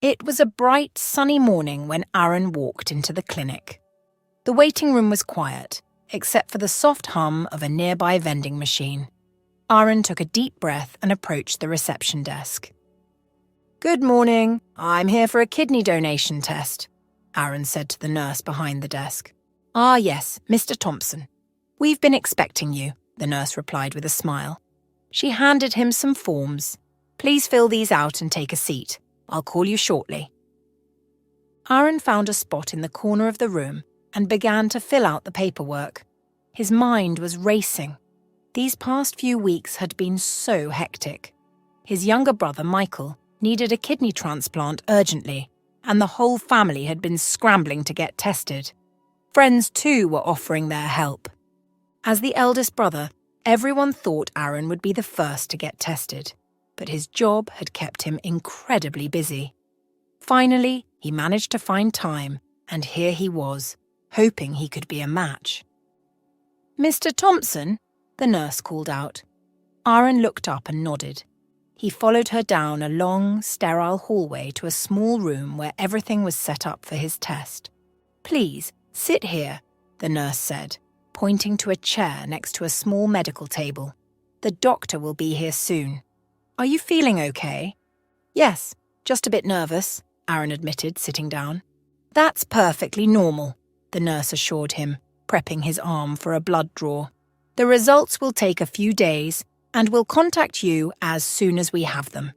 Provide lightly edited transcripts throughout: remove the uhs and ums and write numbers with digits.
It was a bright, sunny morning when Aaron walked into the clinic. The waiting room was quiet, except for the soft hum of a nearby vending machine. Aaron took a deep breath and approached the reception desk. "Good morning. I'm here for a kidney donation test," Aaron said to the nurse behind the desk. "Ah, yes, Mr. Thompson. We've been expecting you," the nurse replied with a smile. She handed him some forms. "Please fill these out and take a seat. I'll call you shortly." Aaron found a spot in the corner of the room and began to fill out the paperwork. His mind was racing. These past few weeks had been so hectic. His younger brother, Michael, needed a kidney transplant urgently, and the whole family had been scrambling to get tested. Friends, too, were offering their help. As the eldest brother, everyone thought Aaron would be the first to get tested, but his job had kept him incredibly busy. Finally, he managed to find time, and here he was, hoping he could be a match. "Mr. Thompson?" the nurse called out. Aaron looked up and nodded. He followed her down a long, sterile hallway to a small room where everything was set up for his test. "Please, sit here," the nurse said, pointing to a chair next to a small medical table. "The doctor will be here soon. Are you feeling okay?" "Yes, just a bit nervous," Aaron admitted, sitting down. "That's perfectly normal," the nurse assured him, prepping his arm for a blood draw. "The results will take a few days, and we'll contact you as soon as we have them."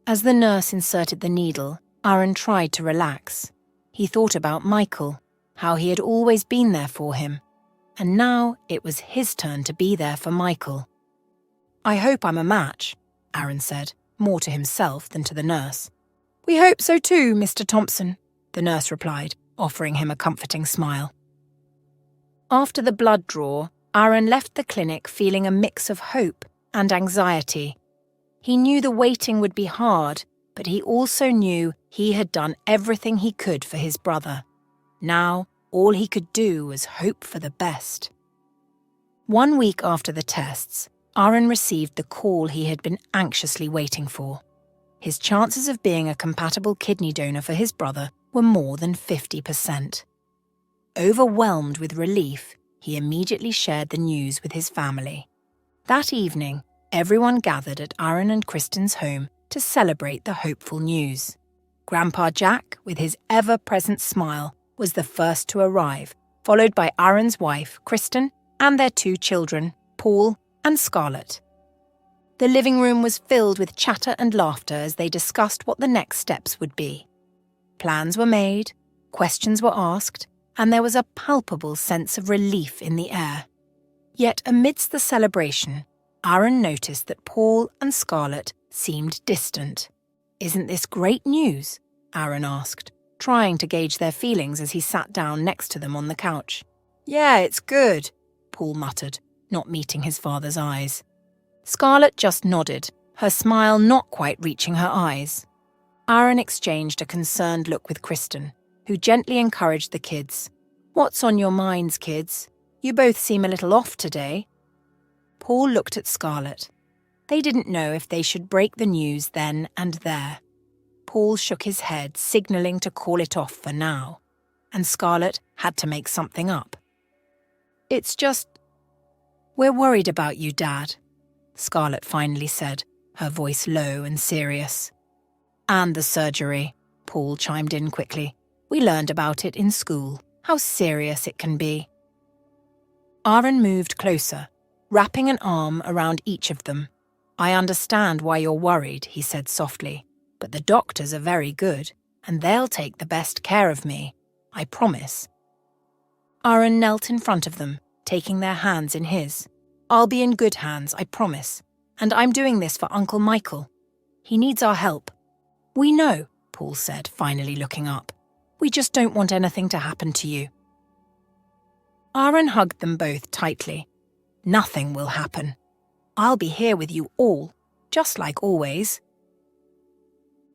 As the nurse inserted the needle, Aaron tried to relax. He thought about Michael, how he had always been there for him, and now it was his turn to be there for Michael. "I hope I'm a match," Aaron said, more to himself than to the nurse. "We hope so too, Mr. Thompson," the nurse replied, offering him a comforting smile. After the blood draw, Aaron left the clinic feeling a mix of hope and anxiety. He knew the waiting would be hard, but he also knew he had done everything he could for his brother. Now, all he could do was hope for the best. 1 week after the tests, Aaron received the call he had been anxiously waiting for. His chances of being a compatible kidney donor for his brother were more than 50%. Overwhelmed with relief, he immediately shared the news with his family. That evening, everyone gathered at Aaron and Kristen's home to celebrate the hopeful news. Grandpa Jack, with his ever-present smile, was the first to arrive, followed by Aaron's wife, Kristen, and their 2 children, Paul and Scarlett. The living room was filled with chatter and laughter as they discussed what the next steps would be. Plans were made, questions were asked, and there was a palpable sense of relief in the air. Yet amidst the celebration, Aaron noticed that Paul and Scarlett seemed distant. "Isn't this great news?" Aaron asked, trying to gauge their feelings as he sat down next to them on the couch. "Yeah, it's good," Paul muttered, not meeting his father's eyes. Scarlett just nodded, her smile not quite reaching her eyes. Aaron exchanged a concerned look with Kristen, who gently encouraged the kids. "What's on your minds, kids? You both seem a little off today." Paul looked at Scarlett. They didn't know if they should break the news then and there. Paul shook his head, signalling to call it off for now, and Scarlett had to make something up. "It's just... we're worried about you, Dad," Scarlett finally said, her voice low and serious. "And the surgery," Paul chimed in quickly. "We learned about it in school, how serious it can be." Aaron moved closer, wrapping an arm around each of them. "I understand why you're worried," he said softly, "but the doctors are very good, and they'll take the best care of me. I promise." Aaron knelt in front of them, taking their hands in his. "I'll be in good hands, I promise. And I'm doing this for Uncle Michael. He needs our help." "We know," Paul said, finally looking up. "We just don't want anything to happen to you." Aaron hugged them both tightly. "Nothing will happen. I'll be here with you all, just like always."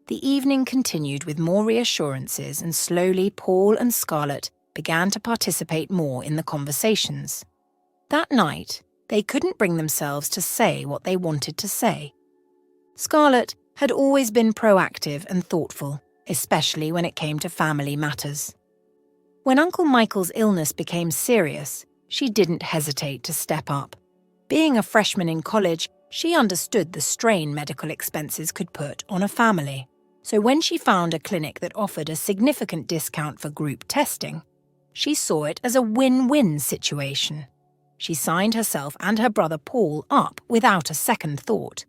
The evening continued with more reassurances, and slowly Paul and Scarlett began to participate more in the conversations. That night, they couldn't bring themselves to say what they wanted to say. Scarlett had always been proactive and thoughtful, especially when it came to family matters. When Uncle Michael's illness became serious, she didn't hesitate to step up. Being a freshman in college, she understood the strain medical expenses could put on a family. So when she found a clinic that offered a significant discount for group testing, she saw it as a win-win situation. She signed herself and her brother Paul up without a second thought.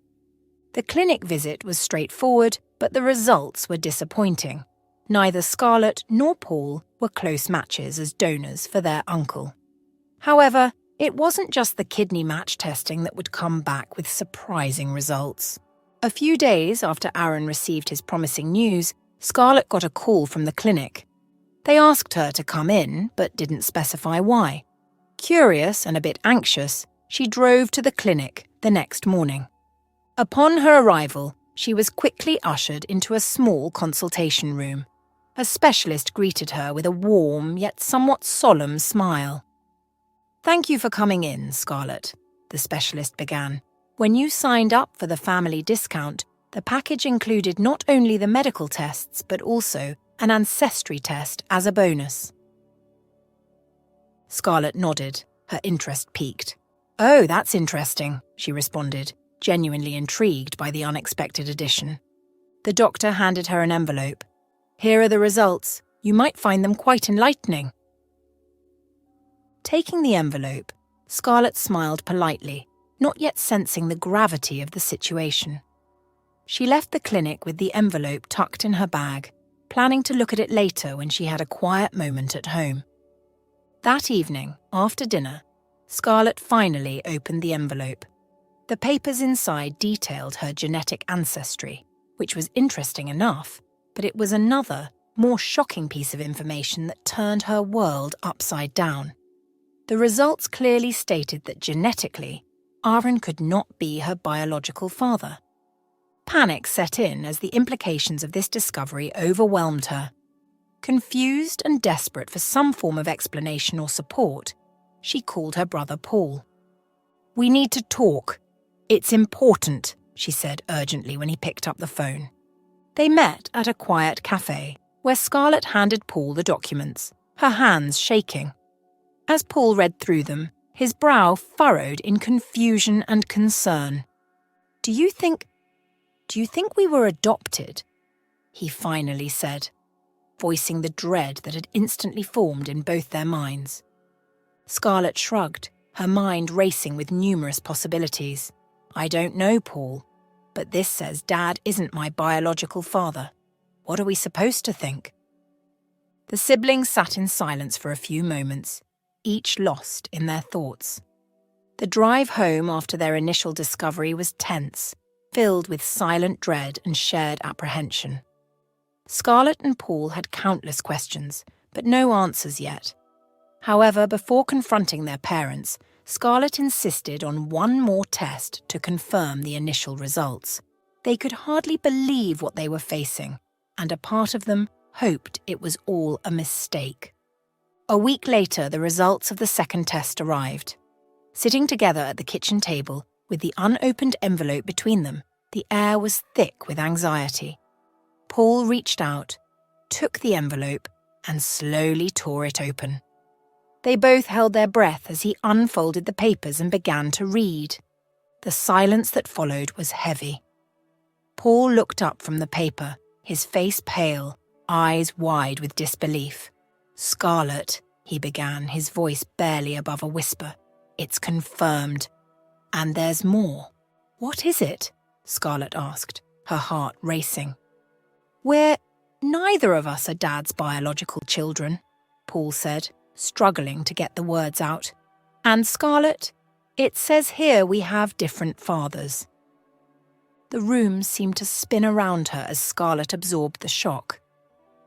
The clinic visit was straightforward, but the results were disappointing. Neither Scarlett nor Paul were close matches as donors for their uncle. However, it wasn't just the kidney match testing that would come back with surprising results. A few days after Aaron received his promising news, Scarlett got a call from the clinic. They asked her to come in, but didn't specify why. Curious and a bit anxious, she drove to the clinic the next morning. Upon her arrival, she was quickly ushered into a small consultation room. A specialist greeted her with a warm yet somewhat solemn smile. "Thank you for coming in, Scarlett," the specialist began. "When you signed up for the family discount, the package included not only the medical tests but also an ancestry test as a bonus." Scarlett nodded, her interest piqued. "Oh, that's interesting," she responded, genuinely intrigued by the unexpected addition. The doctor handed her an envelope. "Here are the results. You might find them quite enlightening." Taking the envelope, Scarlett smiled politely, not yet sensing the gravity of the situation. She left the clinic with the envelope tucked in her bag, planning to look at it later when she had a quiet moment at home. That evening, after dinner, Scarlett finally opened the envelope. The papers inside detailed her genetic ancestry, which was interesting enough, but it was another, more shocking piece of information that turned her world upside down. The results clearly stated that genetically, Aaron could not be her biological father. Panic set in as the implications of this discovery overwhelmed her. Confused and desperate for some form of explanation or support, she called her brother Paul. "We need to talk. It's important," she said urgently when he picked up the phone. They met at a quiet cafe, where Scarlett handed Paul the documents, her hands shaking. As Paul read through them, his brow furrowed in confusion and concern. Do you think we were adopted?" he finally said, voicing the dread that had instantly formed in both their minds. Scarlett shrugged, her mind racing with numerous possibilities. "I don't know, Paul, but this says Dad isn't my biological father. What are we supposed to think?" The siblings sat in silence for a few moments, each lost in their thoughts. The drive home after their initial discovery was tense, filled with silent dread and shared apprehension. Scarlett and Paul had countless questions, but no answers yet. However, before confronting their parents, Scarlett insisted on one more test to confirm the initial results. They could hardly believe what they were facing, and a part of them hoped it was all a mistake. A week later, the results of the second test arrived. Sitting together at the kitchen table, with the unopened envelope between them, the air was thick with anxiety. Paul reached out, took the envelope, and slowly tore it open. They both held their breath as he unfolded the papers and began to read. The silence that followed was heavy. Paul looked up from the paper, his face pale, eyes wide with disbelief. "Scarlett," he began, his voice barely above a whisper. "It's confirmed. And there's more." "What is it?" Scarlett asked, her heart racing. "Neither of us are Dad's biological children," Paul said, struggling to get the words out. "And Scarlett, it says here we have different fathers." The room seemed to spin around her as Scarlett absorbed the shock.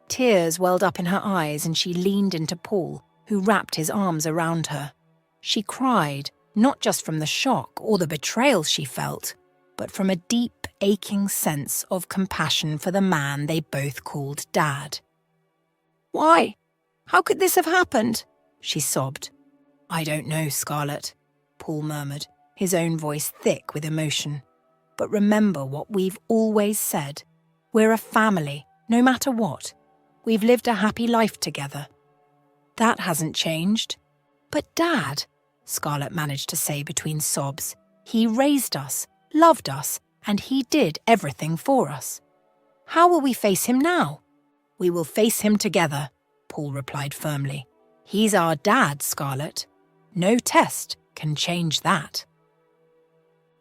Tears welled up in her eyes and she leaned into Paul, who wrapped his arms around her. She cried, not just from the shock or the betrayal she felt, but from a deep, aching sense of compassion for the man they both called Dad. "Why? How could this have happened?" she sobbed. "I don't know, Scarlett," Paul murmured, his own voice thick with emotion. "But remember what we've always said. We're a family, no matter what. We've lived a happy life together. That hasn't changed. But Dad, Scarlett managed to say between sobs, he raised us, loved us, and he did everything for us. How will we face him now? We will face him together, Paul replied firmly. He's our dad, Scarlett. No test can change that.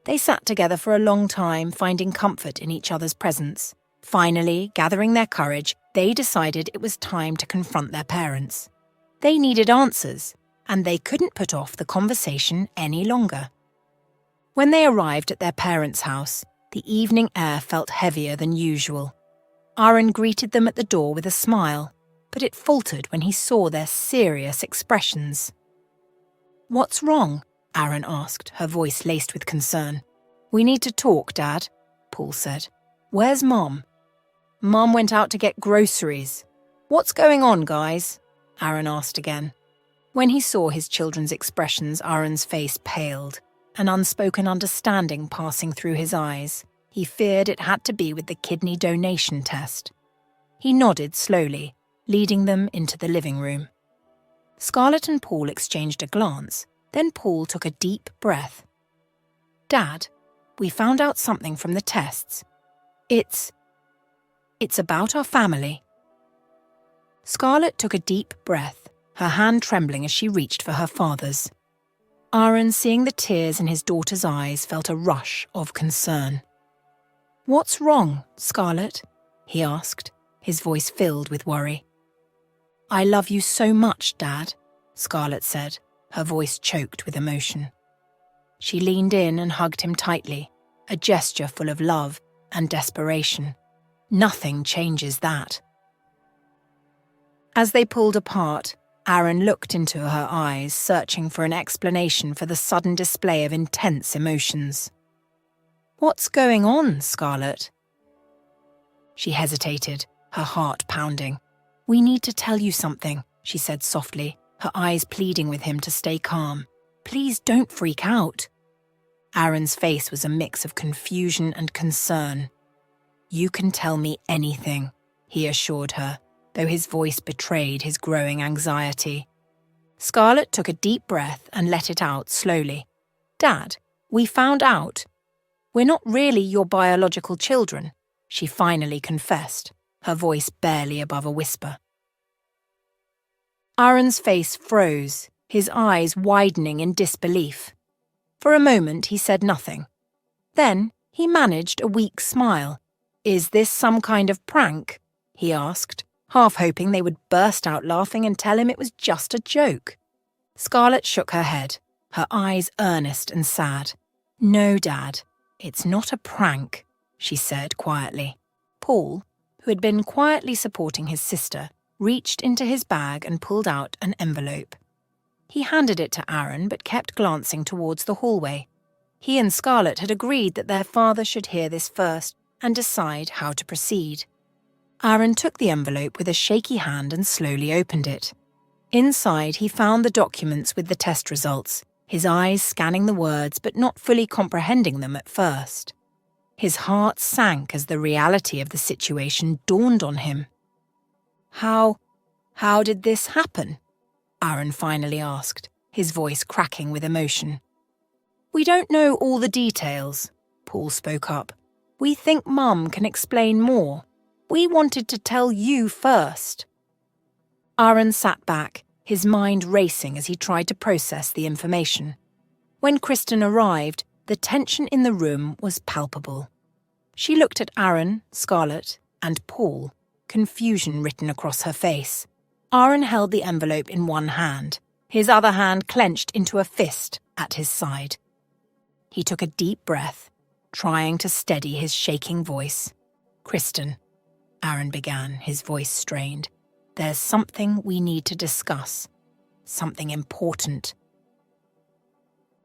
They sat together for a long time, finding comfort in each other's presence. Finally, gathering their courage, they decided it was time to confront their parents. They needed answers, and they couldn't put off the conversation any longer. When they arrived at their parents' house, the evening air felt heavier than usual. Aaron greeted them at the door with a smile, but it faltered when he saw their serious expressions. "What's wrong?" Aaron asked, her voice laced with concern. "We need to talk, Dad," Paul said. "Where's Mom?" "Mom went out to get groceries." "What's going on, guys?" Aaron asked again. When he saw his children's expressions, Aaron's face paled, an unspoken understanding passing through his eyes. He feared it had to be with the kidney donation test. He nodded slowly, leading them into the living room. Scarlett and Paul exchanged a glance, then Paul took a deep breath. "Dad, we found out something from the tests. It's about our family." Scarlett took a deep breath, her hand trembling as she reached for her father's. Aaron, seeing the tears in his daughter's eyes, felt a rush of concern. "What's wrong, Scarlett?" he asked, his voice filled with worry. "I love you so much, Dad," Scarlett said, her voice choked with emotion. She leaned in and hugged him tightly, a gesture full of love and desperation. Nothing changes that. As they pulled apart, Aaron looked into her eyes, searching for an explanation for the sudden display of intense emotions. "What's going on, Scarlett?" She hesitated, her heart pounding. "We need to tell you something," she said softly, her eyes pleading with him to stay calm. "Please don't freak out." Aaron's face was a mix of confusion and concern. "You can tell me anything," he assured her, though his voice betrayed his growing anxiety. Scarlett took a deep breath and let it out slowly. "Dad, we found out. We're not really your biological children," she finally confessed, her voice barely above a whisper. Aaron's face froze, his eyes widening in disbelief. For a moment he said nothing. Then he managed a weak smile. "Is this some kind of prank?" he asked, half hoping they would burst out laughing and tell him it was just a joke. Scarlett shook her head, her eyes earnest and sad. "No, Dad, it's not a prank," she said quietly. Paul, who had been quietly supporting his sister, reached into his bag and pulled out an envelope. He handed it to Aaron but kept glancing towards the hallway. He and Scarlett had agreed that their father should hear this first and decide how to proceed. Aaron took the envelope with a shaky hand and slowly opened it. Inside, he found the documents with the test results, his eyes scanning the words but not fully comprehending them at first. His heart sank as the reality of the situation dawned on him. How did this happen?" Aaron finally asked, his voice cracking with emotion. "We don't know all the details," Paul spoke up. "We think Mum can explain more. We wanted to tell you first." Aaron sat back, his mind racing as he tried to process the information. When Kristen arrived, the tension in the room was palpable. She looked at Aaron, Scarlett, and Paul, confusion written across her face. Aaron held the envelope in one hand, his other hand clenched into a fist at his side. He took a deep breath, trying to steady his shaking voice. "Kristen," Aaron began, his voice strained, "there's something we need to discuss. Something important."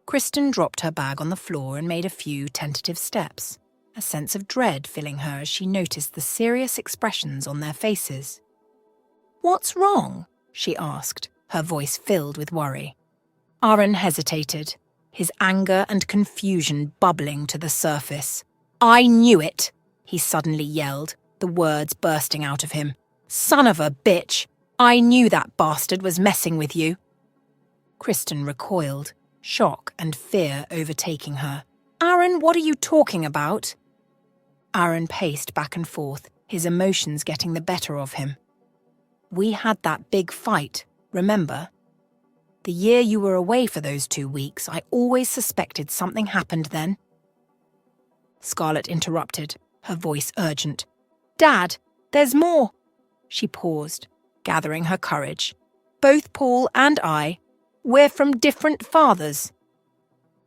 Kristen dropped her bag on the floor and made a few tentative steps, a sense of dread filling her as she noticed the serious expressions on their faces. "What's wrong?" she asked, her voice filled with worry. Aaron hesitated, his anger and confusion bubbling to the surface. "I knew it!" he suddenly yelled, the words bursting out of him. "Son of a bitch! I knew that bastard was messing with you." Kristen recoiled, shock and fear overtaking her. "Aaron, what are you talking about?" Aaron paced back and forth, his emotions getting the better of him. "We had that big fight, remember? The year you were away for those 2 weeks, I always suspected something happened then." Scarlett interrupted, her voice urgent. "Dad, there's more." She paused, gathering her courage. "Both Paul and I, we're from different fathers."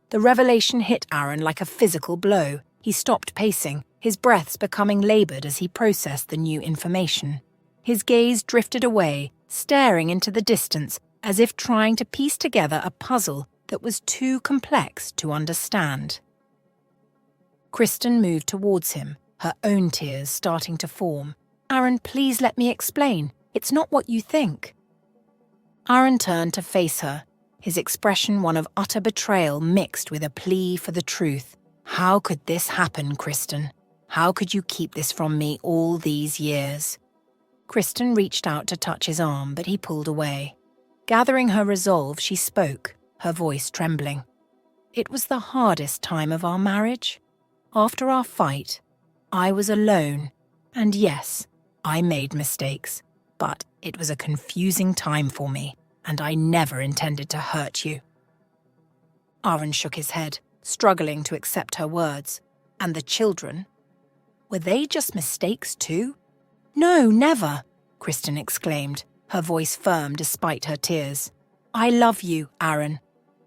The revelation hit Aaron like a physical blow. He stopped pacing, his breaths becoming laboured as he processed the new information. His gaze drifted away, staring into the distance, as if trying to piece together a puzzle that was too complex to understand. Kristen moved towards him, her own tears starting to form. "Aaron, please let me explain. It's not what you think." Aaron turned to face her, his expression one of utter betrayal mixed with a plea for the truth. "How could this happen, Kristen? How could you keep this from me all these years?" Kristen reached out to touch his arm, but he pulled away. Gathering her resolve, she spoke, her voice trembling. "It was the hardest time of our marriage. After our fight, I was alone, and yes, I made mistakes, but it was a confusing time for me, and I never intended to hurt you." Aaron shook his head, struggling to accept her words. "And the children? Were they just mistakes too?" "No, never," Kristen exclaimed, her voice firm despite her tears. "I love you, Aaron.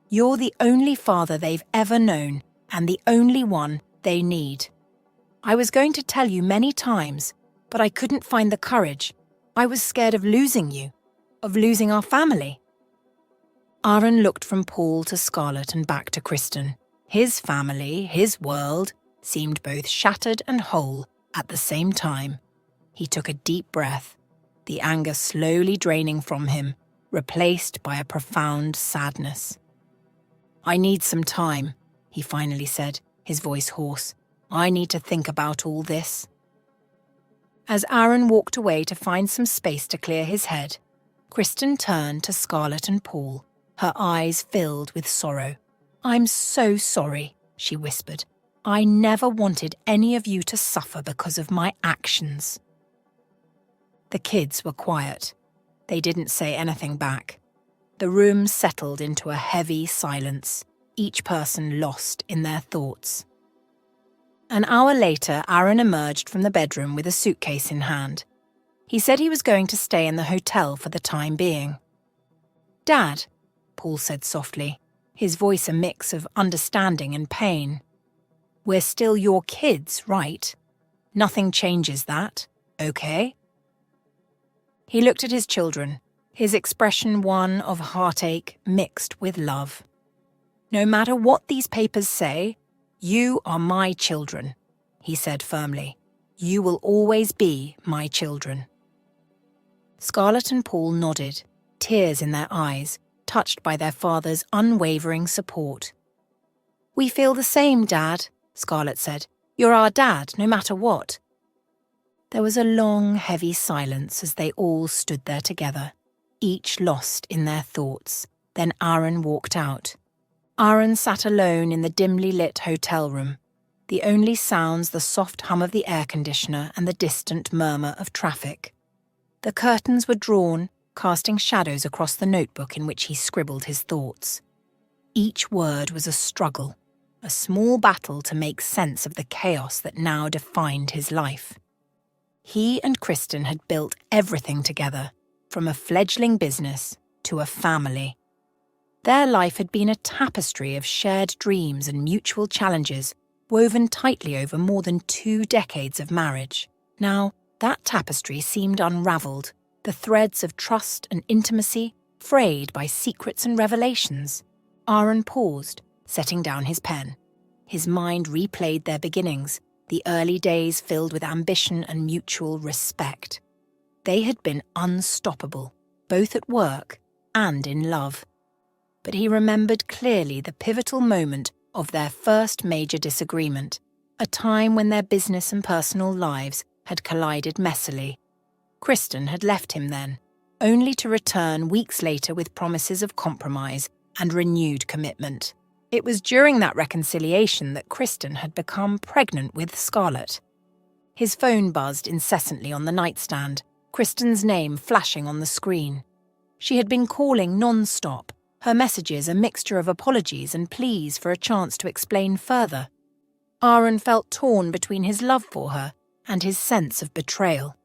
You're the only father they've ever known, and the only one they need. I was going to tell you many times, but I couldn't find the courage. I was scared of losing you, of losing our family." Aaron looked from Paul to Scarlett and back to Kristen. His family, his world, seemed both shattered and whole at the same time. He took a deep breath, the anger slowly draining from him, replaced by a profound sadness. "I need some time," he finally said, his voice hoarse. "I need to think about all this." As Aaron walked away to find some space to clear his head, Kristen turned to Scarlett and Paul, her eyes filled with sorrow. "I'm so sorry," she whispered. "I never wanted any of you to suffer because of my actions." The kids were quiet. They didn't say anything back. The room settled into a heavy silence, each person lost in their thoughts. An hour later, Aaron emerged from the bedroom with a suitcase in hand. He said he was going to stay in the hotel for the time being. "Dad," Paul said softly, his voice a mix of understanding and pain. "We're still your kids, right? Nothing changes that, okay?" He looked at his children, his expression one of heartache mixed with love. "No matter what these papers say, you are my children," he said firmly. "You will always be my children." Scarlett and Paul nodded, tears in their eyes, touched by their father's unwavering support. "We feel the same, Dad," Scarlett said. "You're our dad, no matter what." There was a long, heavy silence as they all stood there together, each lost in their thoughts. Then Aaron walked out. Aaron sat alone in the dimly lit hotel room, the only sounds the soft hum of the air conditioner and the distant murmur of traffic. The curtains were drawn, casting shadows across the notebook in which he scribbled his thoughts. Each word was a struggle, a small battle to make sense of the chaos that now defined his life. He and Kristen had built everything together, from a fledgling business to a family. Their life had been a tapestry of shared dreams and mutual challenges, woven tightly over more than 2 decades of marriage. Now, that tapestry seemed unravelled, the threads of trust and intimacy frayed by secrets and revelations. Aaron paused, setting down his pen. His mind replayed their beginnings, the early days filled with ambition and mutual respect. They had been unstoppable, both at work and in love. But he remembered clearly the pivotal moment of their first major disagreement, a time when their business and personal lives had collided messily. Kristen had left him then, only to return weeks later with promises of compromise and renewed commitment. It was during that reconciliation that Kristen had become pregnant with Scarlett. His phone buzzed incessantly on the nightstand, Kristen's name flashing on the screen. She had been calling non-stop, her messages a mixture of apologies and pleas for a chance to explain further. Aaron felt torn between his love for her and his sense of betrayal.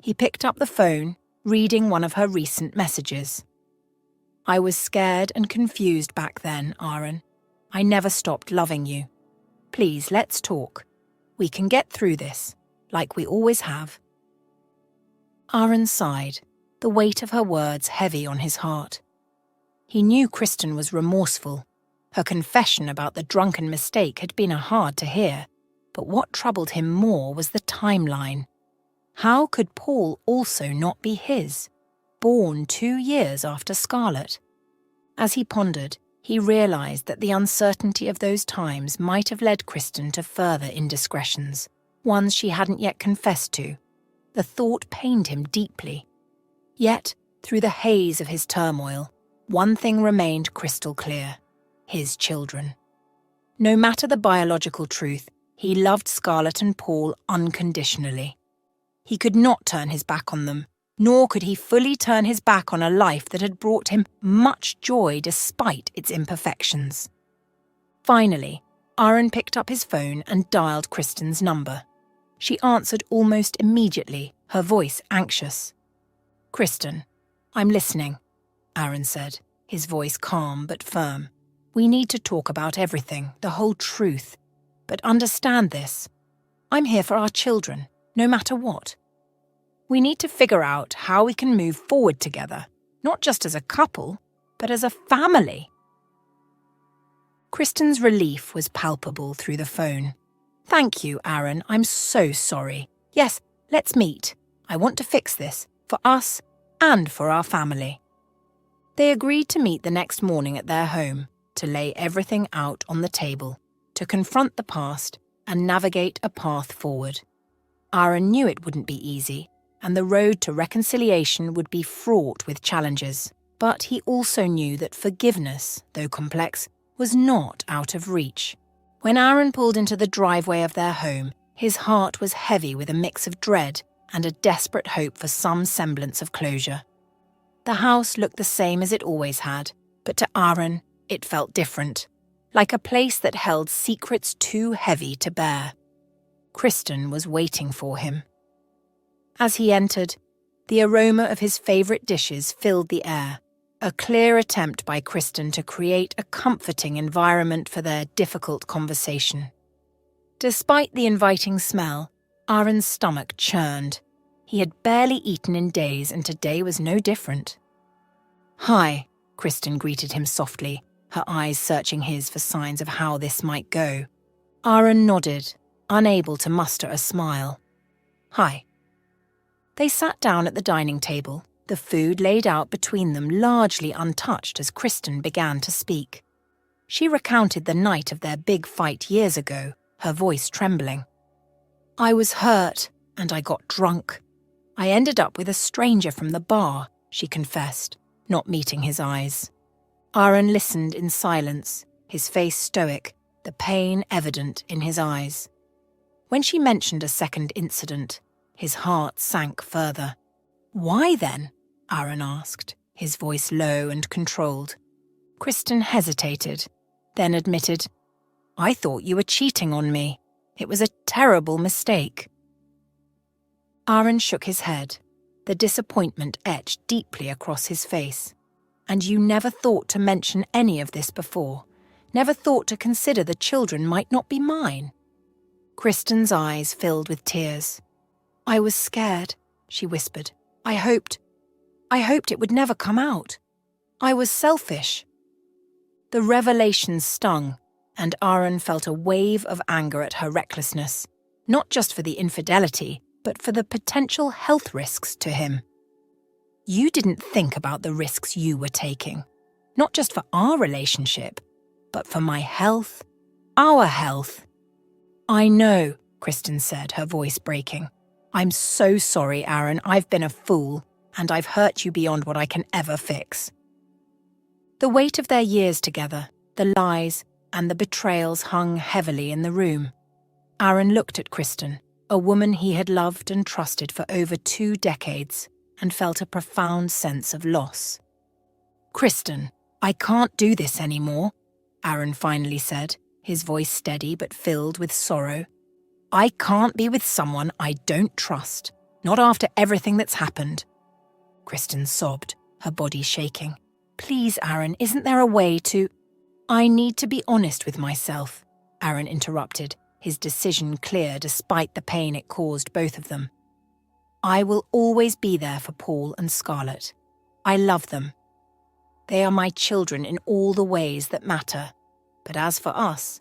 He picked up the phone, reading one of her recent messages. "I was scared and confused back then, Aaron. I never stopped loving you. Please, let's talk. We can get through this, like we always have." Aaron sighed, the weight of her words heavy on his heart. He knew Kristen was remorseful. Her confession about the drunken mistake had been hard to hear, but what troubled him more was the timeline. How could Paul also not be his, born 2 years after Scarlett? As he pondered, he realized that the uncertainty of those times might have led Kristen to further indiscretions, ones she hadn't yet confessed to. The thought pained him deeply. Yet, through the haze of his turmoil, one thing remained crystal clear: his children. No matter the biological truth, he loved Scarlett and Paul unconditionally. He could not turn his back on them, nor could he fully turn his back on a life that had brought him much joy despite its imperfections. Finally, Aaron picked up his phone and dialed Kristen's number. She answered almost immediately, her voice anxious. "Kristen, I'm listening," Aaron said, his voice calm but firm. "We need to talk about everything, the whole truth. But understand this. I'm here for our children, no matter what. We need to figure out how we can move forward together, not just as a couple, but as a family." Kristen's relief was palpable through the phone. "Thank you, Aaron. I'm so sorry. Yes, let's meet. I want to fix this, for us and for our family." They agreed to meet the next morning at their home, to lay everything out on the table, to confront the past and navigate a path forward. Aaron knew it wouldn't be easy, and the road to reconciliation would be fraught with challenges. But he also knew that forgiveness, though complex, was not out of reach. When Aaron pulled into the driveway of their home, his heart was heavy with a mix of dread and a desperate hope for some semblance of closure. The house looked the same as it always had, but to Aaron, it felt different, like a place that held secrets too heavy to bear. Kristen was waiting for him. As he entered, the aroma of his favourite dishes filled the air, a clear attempt by Kristen to create a comforting environment for their difficult conversation. Despite the inviting smell, Aaron's stomach churned. He had barely eaten in days, and today was no different. "Hi," Kristen greeted him softly, her eyes searching his for signs of how this might go. Aaron nodded, unable to muster a smile. "Hi." They sat down at the dining table, the food laid out between them largely untouched as Kristen began to speak. She recounted the night of their big fight years ago, her voice trembling. "I was hurt, and I got drunk. I ended up with a stranger from the bar," she confessed, not meeting his eyes. Aaron listened in silence, his face stoic, the pain evident in his eyes. When she mentioned a second incident, his heart sank further. "Why then?" Aaron asked, his voice low and controlled. Kristen hesitated, then admitted, "I thought you were cheating on me. It was a terrible mistake." Aaron shook his head, the disappointment etched deeply across his face. "And you never thought to mention any of this before? Never thought to consider the children might not be mine?" Kristen's eyes filled with tears. "I was scared," she whispered. I hoped it would never come out. I was selfish." The revelation stung, and Aaron felt a wave of anger at her recklessness, not just for the infidelity, but for the potential health risks to him. "You didn't think about the risks you were taking, not just for our relationship, but for my health, our health." "I know," Kristen said, her voice breaking. I'm so sorry, Aaron. I've been a fool, and I've hurt you beyond what I can ever fix. The weight of their years together, the lies, and the betrayals hung heavily in the room. Aaron looked at Kristen, a woman he had loved and trusted for over 2 decades, and felt a profound sense of loss. "Kristen, I can't do this anymore," Aaron finally said, his voice steady but filled with sorrow. "I can't be with someone I don't trust, not after everything that's happened." Kristen sobbed, her body shaking. "Please, Aaron, isn't there a way to—" "I need to be honest with myself," Aaron interrupted, his decision clear despite the pain it caused both of them. "I will always be there for Paul and Scarlett. I love them. They are my children in all the ways that matter. But as for us,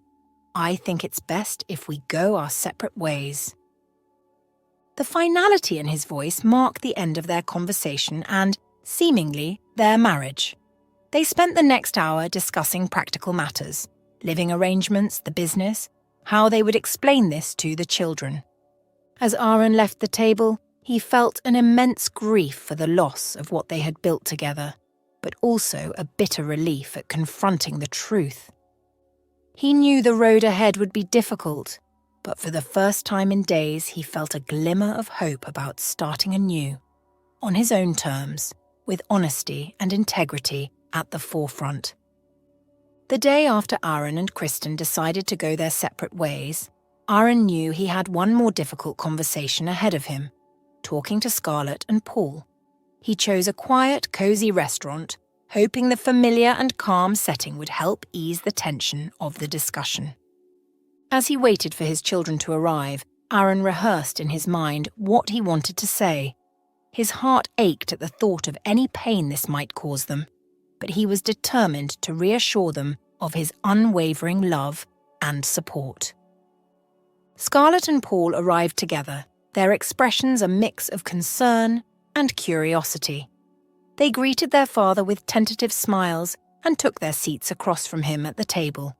I think it's best if we go our separate ways." The finality in his voice marked the end of their conversation and, seemingly, their marriage. They spent the next hour discussing practical matters, living arrangements, the business, how they would explain this to the children. As Aaron left the table, he felt an immense grief for the loss of what they had built together, but also a bitter relief at confronting the truth. He knew the road ahead would be difficult, but for the first time in days he felt a glimmer of hope about starting anew, on his own terms, with honesty and integrity at the forefront. The day after Aaron and Kristen decided to go their separate ways, Aaron knew he had one more difficult conversation ahead of him, talking to Scarlett and Paul. He chose a quiet, cozy restaurant, hoping the familiar and calm setting would help ease the tension of the discussion. As he waited for his children to arrive, Aaron rehearsed in his mind what he wanted to say. His heart ached at the thought of any pain this might cause them, but he was determined to reassure them of his unwavering love and support. Scarlett and Paul arrived together, their expressions a mix of concern and curiosity. They greeted their father with tentative smiles and took their seats across from him at the table.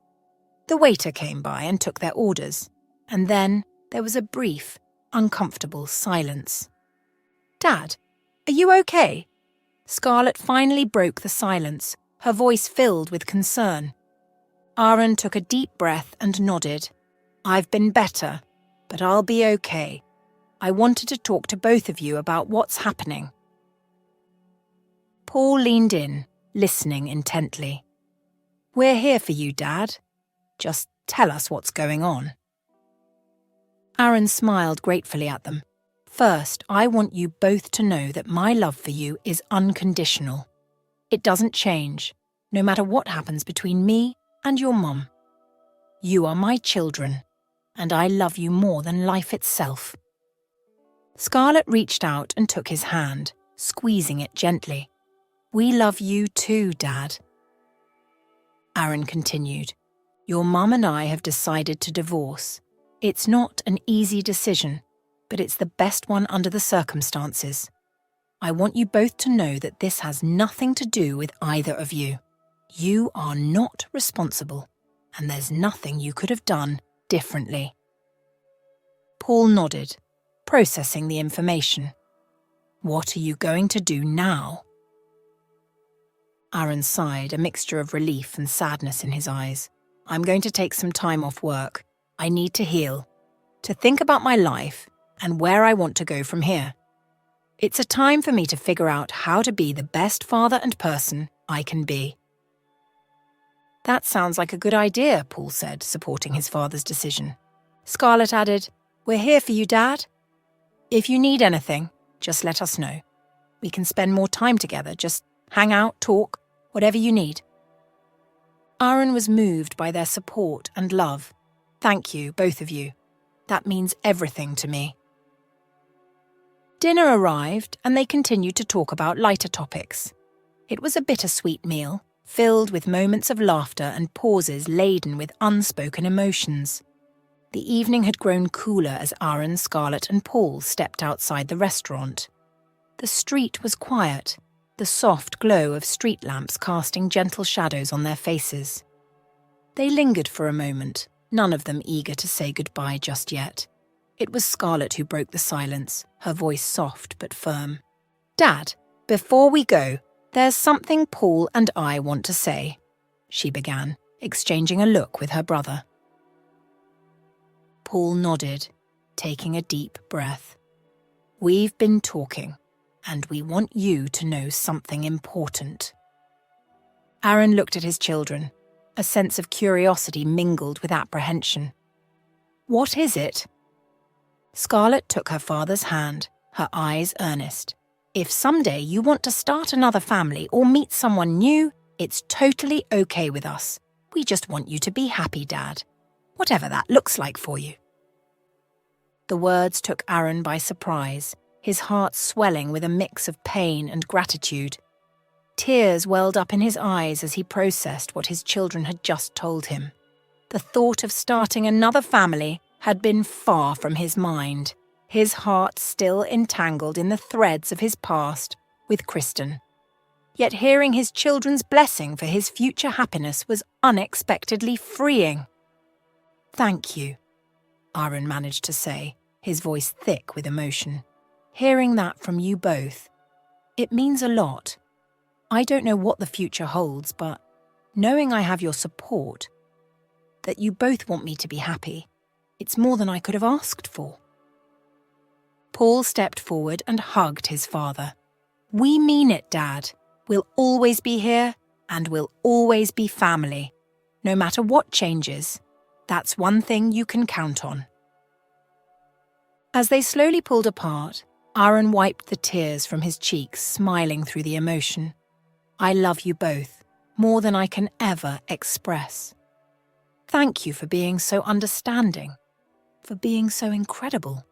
The waiter came by and took their orders, and then there was a brief, uncomfortable silence. "Dad, are you okay?" Scarlett finally broke the silence, her voice filled with concern. Aaron took a deep breath and nodded. "I've been better, but I'll be okay. I wanted to talk to both of you about what's happening." Paul leaned in, listening intently. "We're here for you, Dad. Just tell us what's going on." Aaron smiled gratefully at them. "First, I want you both to know that my love for you is unconditional. It doesn't change, no matter what happens between me and your mum. You are my children, and I love you more than life itself." Scarlett reached out and took his hand, squeezing it gently. "We love you too, Dad." Aaron continued, "Your mum and I have decided to divorce. It's not an easy decision, but it's the best one under the circumstances. I want you both to know that this has nothing to do with either of you. You are not responsible, and there's nothing you could have done differently." Paul nodded, processing the information. "What are you going to do now?" Aaron sighed, a mixture of relief and sadness in his eyes. "I'm going to take some time off work. I need to heal, to think about my life and where I want to go from here. It's a time for me to figure out how to be the best father and person I can be." "That sounds like a good idea," Paul said, supporting his father's decision. Scarlett added, "We're here for you, Dad. If you need anything, just let us know. We can spend more time together, just hang out, talk, whatever you need." Aaron was moved by their support and love. "Thank you, both of you. That means everything to me." Dinner arrived, and they continued to talk about lighter topics. It was a bittersweet meal, filled with moments of laughter and pauses laden with unspoken emotions. The evening had grown cooler as Aaron, Scarlett, and Paul stepped outside the restaurant. The street was quiet, the soft glow of street lamps casting gentle shadows on their faces. They lingered for a moment, none of them eager to say goodbye just yet. It was Scarlett who broke the silence, her voice soft but firm. "Dad, before we go, there's something Paul and I want to say," she began, exchanging a look with her brother. Paul nodded, taking a deep breath. "We've been talking, and we want you to know something important." Aaron looked at his children, a sense of curiosity mingled with apprehension. "What is it?" Scarlett took her father's hand, her eyes earnest. "If someday you want to start another family or meet someone new, it's totally okay with us. We just want you to be happy, Dad. Whatever that looks like for you." The words took Aaron by surprise, his heart swelling with a mix of pain and gratitude. Tears welled up in his eyes as he processed what his children had just told him. The thought of starting another family had been far from his mind, his heart still entangled in the threads of his past with Kristen. Yet hearing his children's blessing for his future happiness was unexpectedly freeing. "Thank you," Aaron managed to say, his voice thick with emotion. "Hearing that from you both, it means a lot. I don't know what the future holds, but knowing I have your support, that you both want me to be happy, it's more than I could have asked for." Paul stepped forward and hugged his father. "We mean it, Dad. We'll always be here, and we'll always be family. No matter what changes, that's one thing you can count on." As they slowly pulled apart, Aaron wiped the tears from his cheeks, smiling through the emotion. "I love you both, more than I can ever express. Thank you for being so understanding, for being so incredible."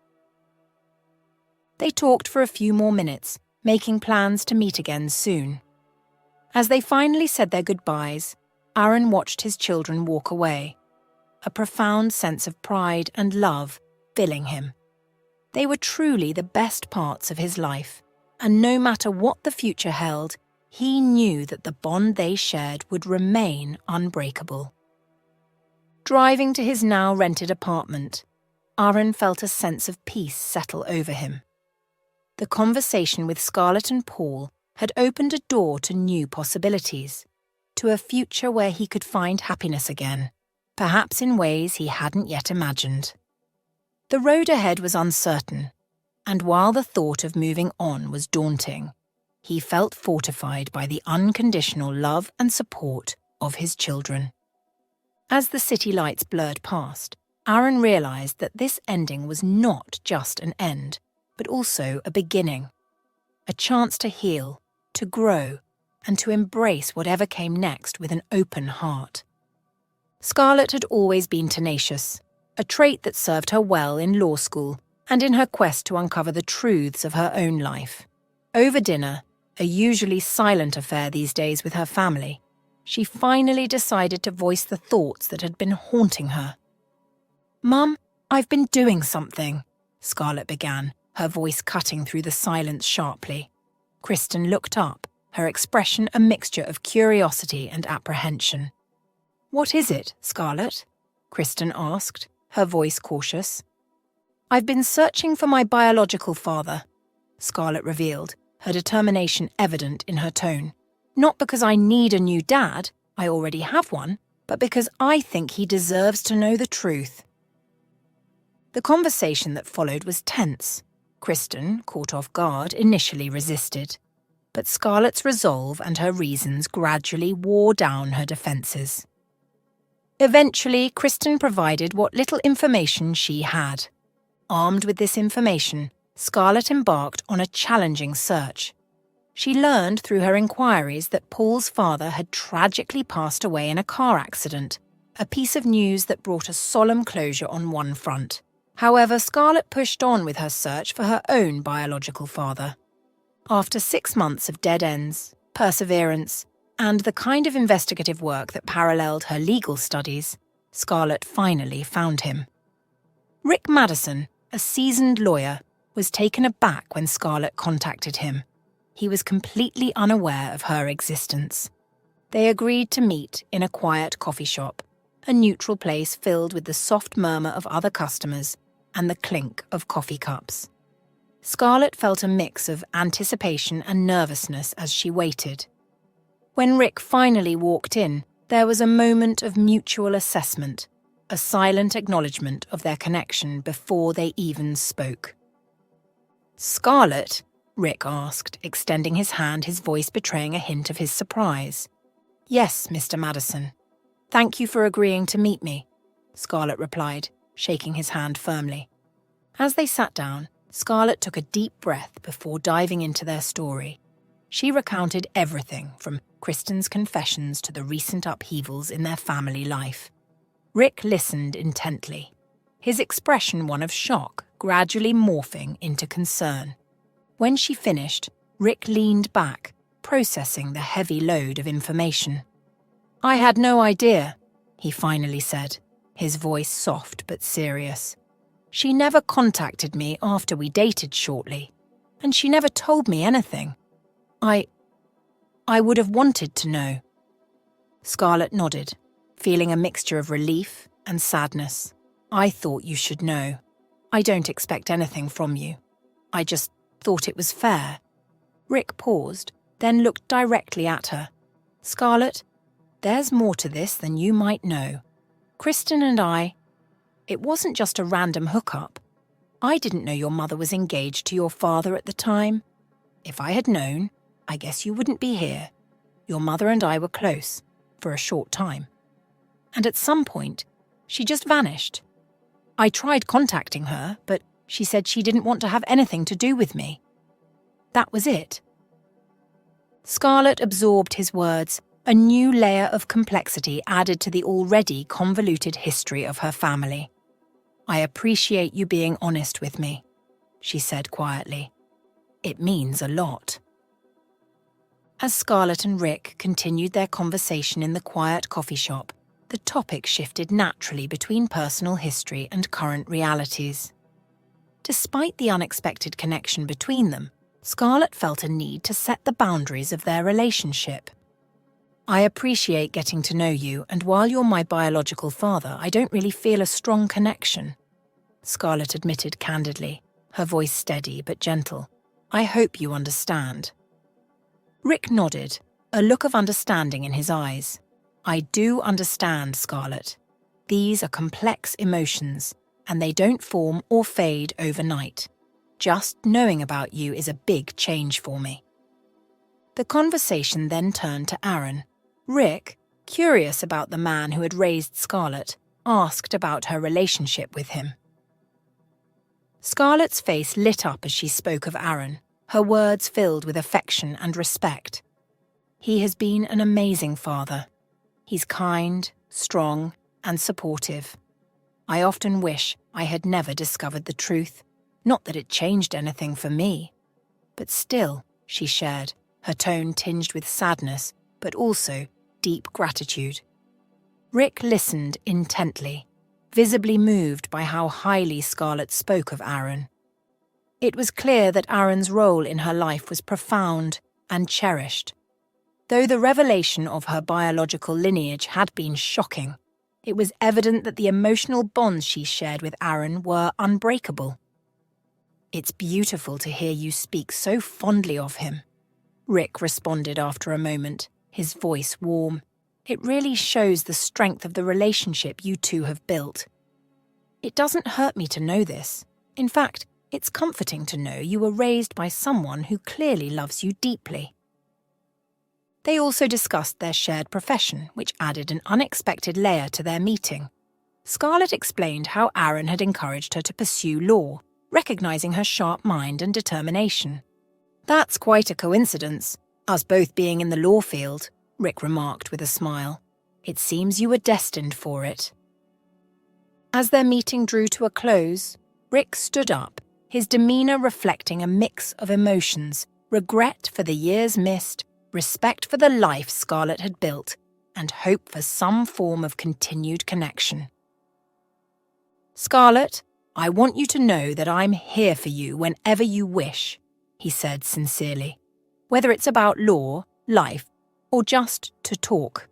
They talked for a few more minutes, making plans to meet again soon. As they finally said their goodbyes, Aaron watched his children walk away, a profound sense of pride and love filling him. They were truly the best parts of his life, and no matter what the future held, he knew that the bond they shared would remain unbreakable. Driving to his now rented apartment, Aaron felt a sense of peace settle over him. The conversation with Scarlett and Paul had opened a door to new possibilities, to a future where he could find happiness again, perhaps in ways he hadn't yet imagined. The road ahead was uncertain, and while the thought of moving on was daunting, he felt fortified by the unconditional love and support of his children. As the city lights blurred past, Aaron realized that this ending was not just an end, but also a beginning. A chance to heal, to grow, and to embrace whatever came next with an open heart. Scarlett had always been tenacious, a trait that served her well in law school and in her quest to uncover the truths of her own life. Over dinner, a usually silent affair these days with her family, she finally decided to voice the thoughts that had been haunting her. "Mum, I've been doing something," Scarlett began, her voice cutting through the silence sharply. Kristen looked up, her expression a mixture of curiosity and apprehension. "What is it, Scarlett?" Kristen asked, her voice cautious. "I've been searching for my biological father," Scarlett revealed, her determination evident in her tone. "Not because I need a new dad, I already have one, but because I think he deserves to know the truth." The conversation that followed was tense. Kristen, caught off guard, initially resisted, but Scarlett's resolve and her reasons gradually wore down her defences. Eventually, Kristen provided what little information she had. Armed with this information, Scarlett embarked on a challenging search. She learned through her inquiries that Paul's father had tragically passed away in a car accident, a piece of news that brought a solemn closure on one front. However, Scarlett pushed on with her search for her own biological father. After 6 months of dead ends, perseverance, and the kind of investigative work that paralleled her legal studies, Scarlett finally found him. Rick Madison, a seasoned lawyer, was taken aback when Scarlett contacted him. He was completely unaware of her existence. They agreed to meet in a quiet coffee shop, a neutral place filled with the soft murmur of other customers and the clink of coffee cups. Scarlett felt a mix of anticipation and nervousness as she waited. When Rick finally walked in, there was a moment of mutual assessment, a silent acknowledgement of their connection before they even spoke. "Scarlett?" Rick asked, extending his hand, his voice betraying a hint of his surprise. "Yes, Mr. Madison. Thank you for agreeing to meet me," Scarlett replied, shaking his hand firmly. As they sat down, Scarlett took a deep breath before diving into their story. She recounted everything from Kristen's confessions to the recent upheavals in their family life. Rick listened intently, his expression one of shock, gradually morphing into concern. When she finished, Rick leaned back, processing the heavy load of information. "I had no idea," he finally said, his voice soft but serious. "She never contacted me after we dated shortly, and she never told me anything. I would have wanted to know." Scarlett nodded, feeling a mixture of relief and sadness. "I thought you should know. I don't expect anything from you. I just thought it was fair." Rick paused, then looked directly at her. "Scarlett, there's more to this than you might know. Kristen and it wasn't just a random hookup. I didn't know your mother was engaged to your father at the time. If I had known, I guess you wouldn't be here. Your mother and I were close, for a short time. And at some point, she just vanished. I tried contacting her, but she said she didn't want to have anything to do with me. That was it." Scarlett absorbed his words, a new layer of complexity added to the already convoluted history of her family. "I appreciate you being honest with me," she said quietly. "It means a lot." As Scarlett and Rick continued their conversation in the quiet coffee shop, the topic shifted naturally between personal history and current realities. Despite the unexpected connection between them, Scarlett felt a need to set the boundaries of their relationship. "I appreciate getting to know you, and while you're my biological father, I don't really feel a strong connection," Scarlett admitted candidly, her voice steady but gentle. "I hope you understand." Rick nodded, a look of understanding in his eyes. "I do understand, Scarlett. These are complex emotions, and they don't form or fade overnight. Just knowing about you is a big change for me." The conversation then turned to Aaron. Rick, curious about the man who had raised Scarlett, asked about her relationship with him. Scarlett's face lit up as she spoke of Aaron, her words filled with affection and respect. "He has been an amazing father. He's kind, strong, and supportive. I often wish I had never discovered the truth, not that it changed anything for me. But still," she shared, her tone tinged with sadness, but also deep gratitude. Rick listened intently, visibly moved by how highly Scarlett spoke of Aaron. It was clear that Aaron's role in her life was profound and cherished. Though the revelation of her biological lineage had been shocking, it was evident that the emotional bonds she shared with Aaron were unbreakable. "It's beautiful to hear you speak so fondly of him," Rick responded after a moment, his voice warm. "It really shows the strength of the relationship you two have built. It doesn't hurt me to know this. In fact, it's comforting to know you were raised by someone who clearly loves you deeply." They also discussed their shared profession, which added an unexpected layer to their meeting. Scarlett explained how Aaron had encouraged her to pursue law, recognizing her sharp mind and determination. "That's quite a coincidence, us both being in the law field," Rick remarked with a smile. "It seems you were destined for it." As their meeting drew to a close, Rick stood up, his demeanor reflecting a mix of emotions: regret for the years missed, respect for the life Scarlett had built, and hope for some form of continued connection. "Scarlett, I want you to know that I'm here for you whenever you wish," he said sincerely. "Whether it's about law, life, or just to talk.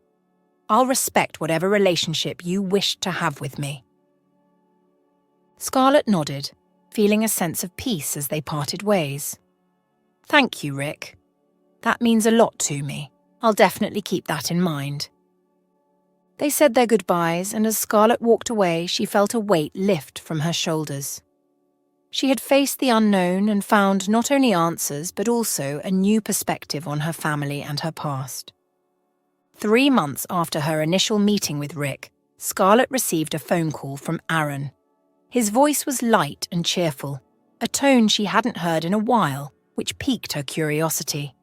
I'll respect whatever relationship you wish to have with me." Scarlett nodded, feeling a sense of peace as they parted ways. "Thank you, Rick. That means a lot to me. I'll definitely keep that in mind." They said their goodbyes, and as Scarlett walked away, she felt a weight lift from her shoulders. She had faced the unknown and found not only answers but also a new perspective on her family and her past. 3 months after her initial meeting with Rick, Scarlett received a phone call from Aaron. His voice was light and cheerful, a tone she hadn't heard in a while, which piqued her curiosity.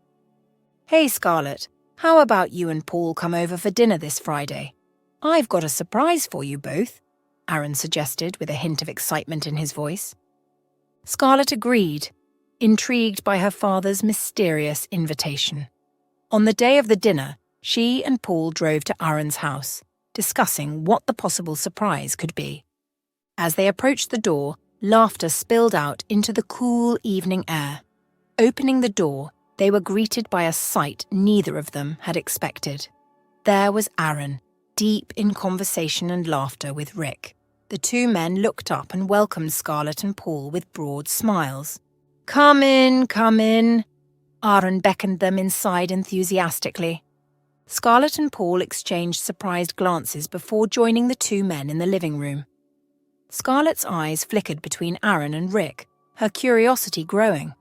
"Hey, Scarlett, how about you and Paul come over for dinner this Friday? I've got a surprise for you both," Aaron suggested with a hint of excitement in his voice. Scarlett agreed, intrigued by her father's mysterious invitation. On the day of the dinner, she and Paul drove to Aaron's house, discussing what the possible surprise could be. As they approached the door, laughter spilled out into the cool evening air. Opening the door, they were greeted by a sight neither of them had expected. There was Aaron, deep in conversation and laughter with Rick. The two men looked up and welcomed Scarlett and Paul with broad smiles. Come in, come in." Aaron beckoned them inside enthusiastically. Scarlett and Paul exchanged surprised glances before joining the two men in the living room. Scarlett's eyes flickered between Aaron and Rick, her curiosity growing.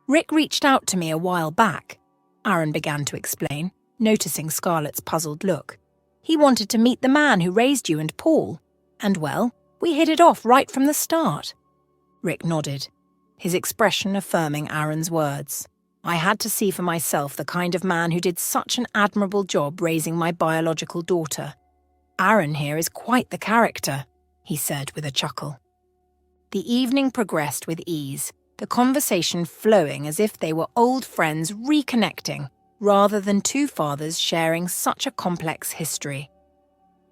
"Rick reached out to me a while back," Aaron began to explain, noticing Scarlett's puzzled look. "He wanted to meet the man who raised you and Paul. And well, we hit it off right from the start." Rick nodded, his expression affirming Aaron's words. "I had to see for myself the kind of man who did such an admirable job raising my biological daughter. Aaron here is quite the character," he said with a chuckle. The evening progressed with ease, the conversation flowing as if they were old friends reconnecting, rather than two fathers sharing such a complex history.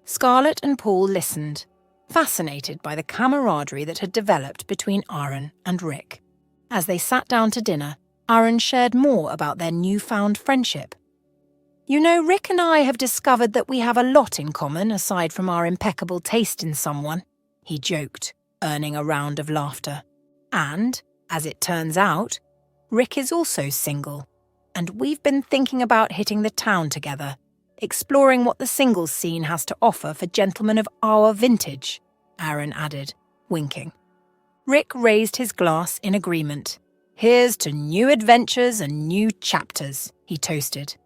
Scarlett and Paul listened, fascinated by the camaraderie that had developed between Aaron and Rick. As they sat down to dinner, Aaron shared more about their newfound friendship. "You know, Rick and I have discovered that we have a lot in common aside from our impeccable taste in someone," he joked, earning a round of laughter. "And, as it turns out, Rick is also single, and we've been thinking about hitting the town together, exploring what the singles scene has to offer for gentlemen of our vintage," Aaron added, winking. Rick raised his glass in agreement. "Here's to new adventures and new chapters," he toasted.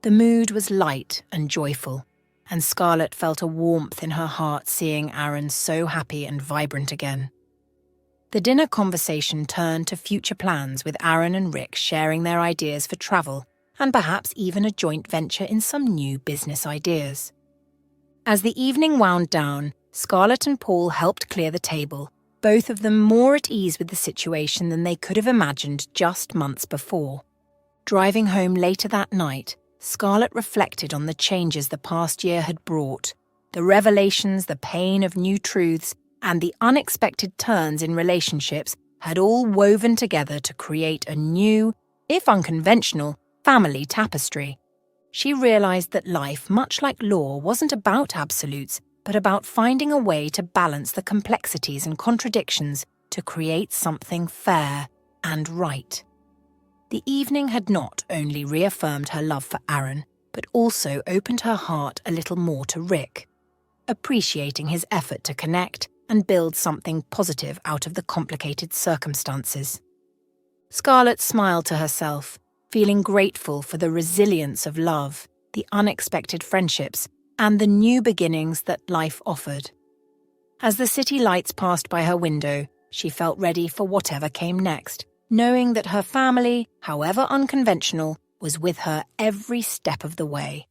The mood was light and joyful, and Scarlett felt a warmth in her heart seeing Aaron so happy and vibrant again. The dinner conversation turned to future plans, with Aaron and Rick sharing their ideas for travel and perhaps even a joint venture in some new business ideas. As the evening wound down, Scarlett and Paul helped clear the table, both of them more at ease with the situation than they could have imagined just months before. Driving home later that night, Scarlett reflected on the changes the past year had brought, the revelations, the pain of new truths, and the unexpected turns in relationships had all woven together to create a new, if unconventional, family tapestry. She realized that life, much like law, wasn't about absolutes, but about finding a way to balance the complexities and contradictions to create something fair and right. The evening had not only reaffirmed her love for Aaron, but also opened her heart a little more to Rick, appreciating his effort to connect and build something positive out of the complicated circumstances. Scarlett smiled to herself, feeling grateful for the resilience of love, the unexpected friendships, and the new beginnings that life offered. As the city lights passed by her window, she felt ready for whatever came next, knowing that her family, however unconventional, was with her every step of the way.